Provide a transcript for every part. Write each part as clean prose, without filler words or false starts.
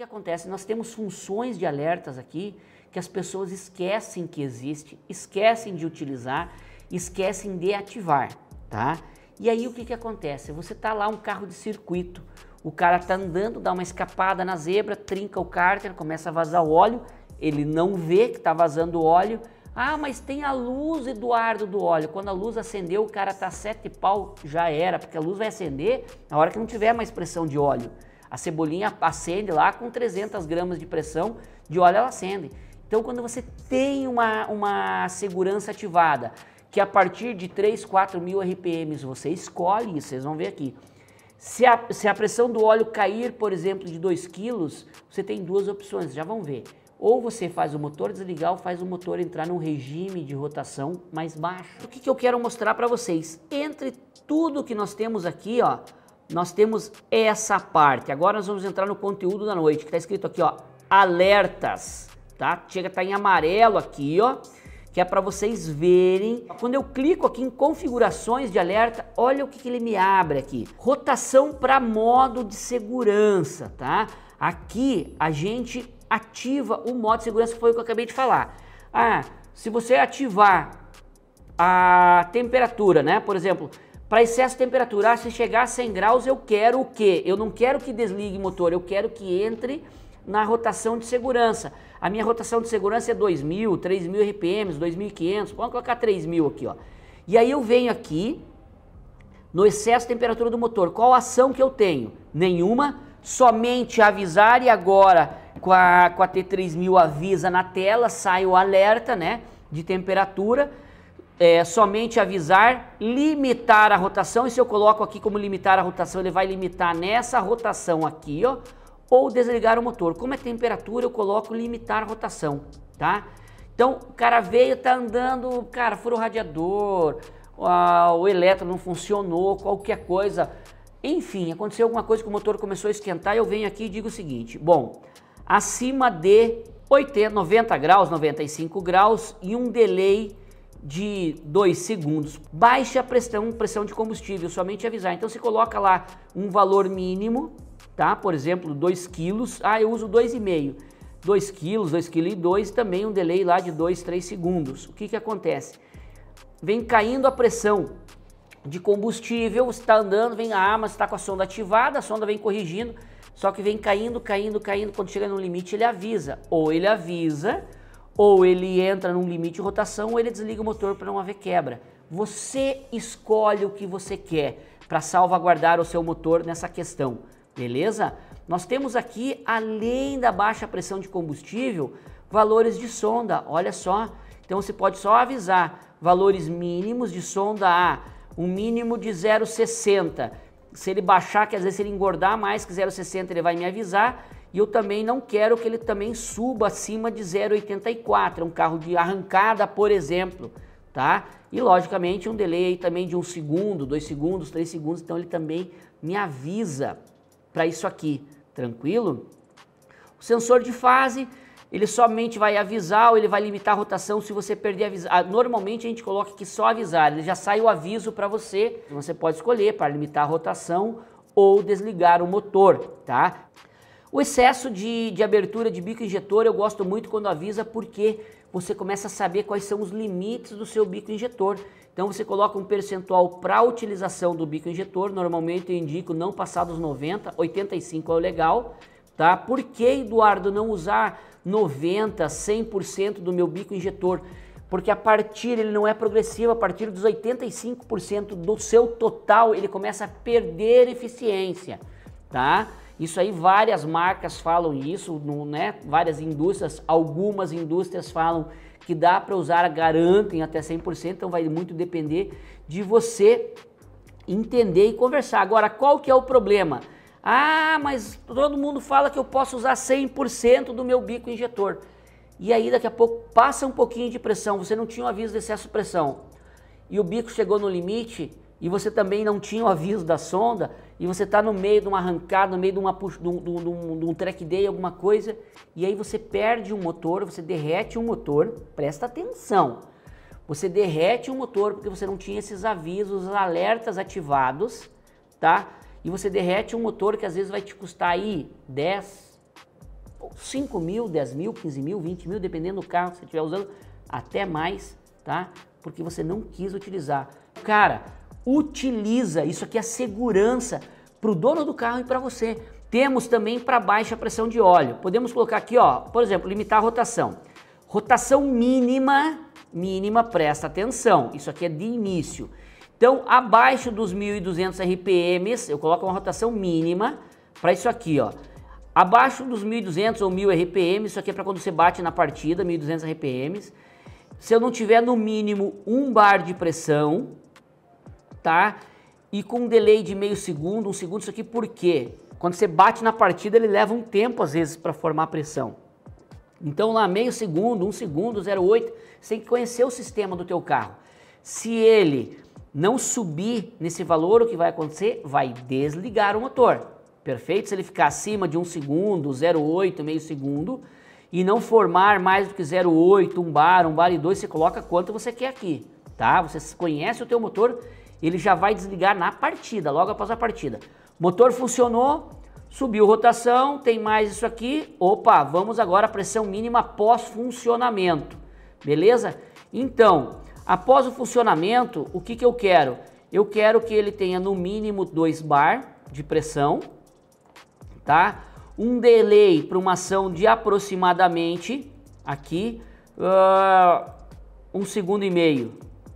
que acontece? Nós temos funções de alertas aqui que as pessoas esquecem que existe, esquecem de utilizar, esquecem de ativar, tá? E aí o que acontece? Você tá lá, um carro de circuito, o cara tá andando, dá uma escapada na zebra, trinca o cárter, começa a vazar o óleo, ele não vê que tá vazando óleo. Ah, mas tem a luz, Eduardo, do óleo. Quando a luz acendeu, o cara tá 7 pau, já era, porque a luz vai acender na hora que não tiver mais pressão de óleo. A cebolinha acende lá com 300 gramas de pressão de óleo, ela acende. Então, quando você tem uma segurança ativada, que a partir de 3, 4 mil RPMs você escolhe isso, vocês vão ver aqui. Se a pressão do óleo cair, por exemplo, de 2 quilos, você tem duas opções, já vão ver. Ou você faz o motor desligar ou faz o motor entrar num regime de rotação mais baixo. O que eu quero mostrar para vocês? Entre tudo que nós temos aqui, ó, nós temos essa parte. Agora nós vamos entrar no conteúdo da noite, que está escrito aqui, ó, alertas, tá? Chega a estar em amarelo aqui, ó, que é para vocês verem. Quando eu clico aqui em configurações de alerta, olha o que ele me abre aqui. Rotação para modo de segurança, tá? Aqui a gente ativa o modo de segurança, que foi o que eu acabei de falar. Ah, se você ativar a temperatura, né? Por exemplo, para excesso de temperatura, se chegar a 100 graus, eu quero o quê? Eu não quero que desligue o motor, eu quero que entre na rotação de segurança. A minha rotação de segurança é 2.000, 3.000 RPMs, 2.500, vamos colocar 3.000 aqui, ó. E aí eu venho aqui, no excesso de temperatura do motor, qual ação que eu tenho? Nenhuma, somente avisar, e agora com a T3000 avisa na tela, sai o alerta, né, de temperatura, somente avisar, limitar a rotação, e se eu coloco aqui como limitar a rotação, ele vai limitar nessa rotação aqui, ó, ou desligar o motor. Como é temperatura, eu coloco limitar a rotação, tá? Então, o cara veio, tá andando, cara, furou o radiador, o eletro não funcionou, qualquer coisa, enfim, aconteceu alguma coisa que o motor começou a esquentar, eu venho aqui e digo o seguinte, bom, acima de 90 graus, 95 graus e um delay de 2 segundos. Baixe a pressão de combustível, somente avisar. Então você coloca lá um valor mínimo, tá? Por exemplo, 2 quilos. Ah, eu uso 2,5. 2 quilos, 2,2 kg, também um delay lá de 2, 3 segundos. O que acontece? Vem caindo a pressão de combustível, você está andando, vem mas está com a sonda ativada, a sonda vem corrigindo, só que vem caindo, quando chega no limite ele avisa, ou ele entra num limite de rotação, ou ele desliga o motor para não haver quebra. Você escolhe o que você quer para salvaguardar o seu motor nessa questão, beleza? Nós temos aqui, além da baixa pressão de combustível, valores de sonda, olha só. Então você pode só avisar valores mínimos de sonda A, um mínimo de 0,60. Se ele baixar, quer dizer, se ele engordar mais que 0,60, ele vai me avisar. E eu também não quero que ele também suba acima de 0,84, é um carro de arrancada, por exemplo, tá? E logicamente um delay aí também de 1 segundo, 2 segundos, 3 segundos, então ele também me avisa para isso aqui, tranquilo? O sensor de fase, ele somente vai avisar ou ele vai limitar a rotação se você perder avisar. Normalmente a gente coloca aqui só avisar, ele já sai o aviso para você. Você pode escolher para limitar a rotação ou desligar o motor, tá? O excesso de abertura de bico injetor eu gosto muito quando avisa, porque você começa a saber quais são os limites do seu bico injetor. Então você coloca um percentual para a utilização do bico injetor, normalmente eu indico não passar dos 90, 85 é o legal, tá? Por que, Eduardo, não usar 90, 100% do meu bico injetor? Porque ele não é progressivo, a partir dos 85% do seu total ele começa a perder eficiência, tá? Isso aí várias marcas falam isso, né? Várias indústrias, algumas indústrias falam que dá para usar, garantem até 100%, então vai muito depender de você entender e conversar. Agora, qual que é o problema? Ah, mas todo mundo fala que eu posso usar 100% do meu bico injetor. E aí daqui a pouco passa um pouquinho de pressão, você não tinha um aviso de excesso de pressão e o bico chegou no limite e você também não tinha o aviso da sonda e você está no meio de uma arrancada, no meio de um track day, alguma coisa, e aí você perde um motor, você derrete um motor, presta atenção, você derrete um motor porque você não tinha esses avisos, alertas ativados, tá? E você derrete um motor que às vezes vai te custar aí 10, 5 mil, 10 mil, 15 mil, 20 mil, dependendo do carro que você estiver usando, até mais, tá? Porque você não quis utilizar. Cara, utiliza, isso aqui é segurança para o dono do carro e para você. Temos também para baixa pressão de óleo. Podemos colocar aqui, ó, por exemplo, limitar a rotação. Rotação mínima, presta atenção, isso aqui é de início. Então, abaixo dos 1.200 RPMs, eu coloco uma rotação mínima para isso aqui, ó. Abaixo dos 1.200 ou 1.000 RPMs, isso aqui é para quando você bate na partida, 1.200 RPMs. Se eu não tiver no mínimo 1 bar de pressão, tá? E com um delay de meio segundo, 1 segundo, isso aqui por quê? Quando você bate na partida, ele leva um tempo às vezes para formar pressão. Então lá meio segundo, 1 segundo, 0,8, você tem que conhecer o sistema do teu carro. Se ele não subir nesse valor, o que vai acontecer? Vai desligar o motor, perfeito? Se ele ficar acima de 1 segundo, 0,8, meio segundo, e não formar mais do que 0,8, 1 bar e 2, você coloca quanto você quer aqui, tá? Você conhece o teu motor, ele já vai desligar na partida, logo após a partida. Motor funcionou, subiu rotação, tem mais isso aqui, opa, vamos agora à pressão mínima pós-funcionamento, beleza? Então, após o funcionamento, o que eu quero? Eu quero que ele tenha no mínimo 2 bar de pressão, tá? Um delay para uma ação de aproximadamente, aqui, 1,5 segundo,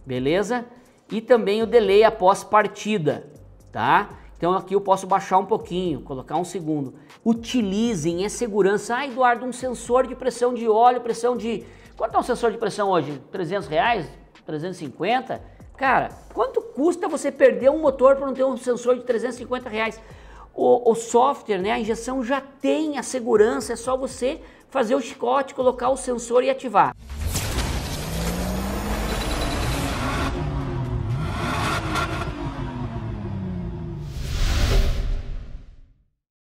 beleza? E também o delay após partida, tá? Então aqui eu posso baixar um pouquinho, colocar 1 segundo. Utilizem, é segurança. Ah, Eduardo, um sensor de pressão de óleo, pressão de... Quanto é um sensor de pressão hoje? R$300? 350? Cara, quanto custa você perder um motor para não ter um sensor de R$350? O software, né, a injeção já tem a segurança, é só você fazer o chicote, colocar o sensor e ativar.